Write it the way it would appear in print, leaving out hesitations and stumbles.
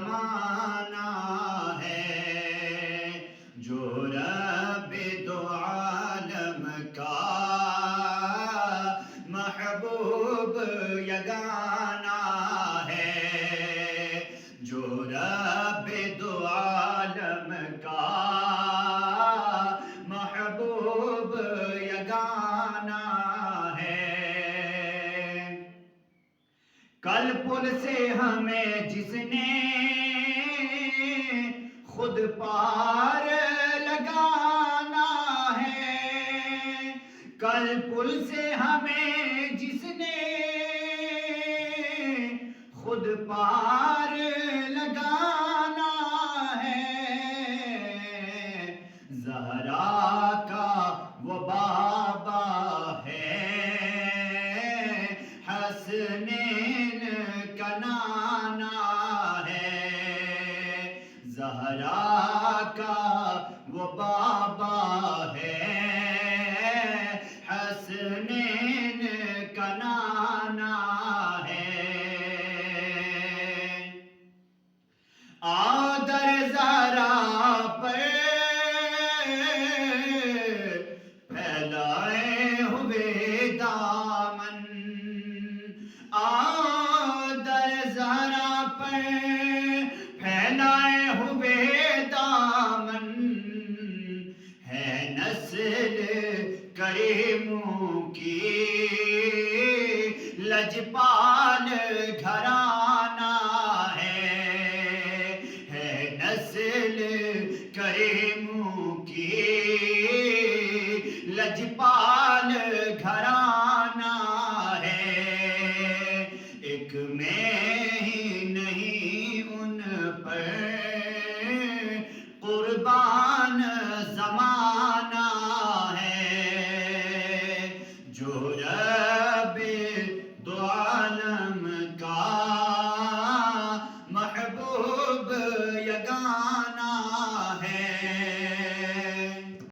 زمانہ ہے، جو رب دو عالم کا محبوب یگانہ ہے، جو رب دو عالم کا محبوب یگانہ ہے۔ کل پل سے ہمیں جس نے خود پار لگانا ہے، کل پل سے ہمیں جس نے خود پار لگانا ہے، زہرا کا وہ بابا ہے، حسنین کا نانا ہے، زہرا کا وہ بابا ہے، حسنین کا نانا ہے۔ آدر زہرا پر پھیلائے ہوئے دامن، آدر زہرا پر پھیلائے ہوئے دامن، ہے نسل کریموں کی لجپال گھرانہ ہے نسل کریموں کی لجپال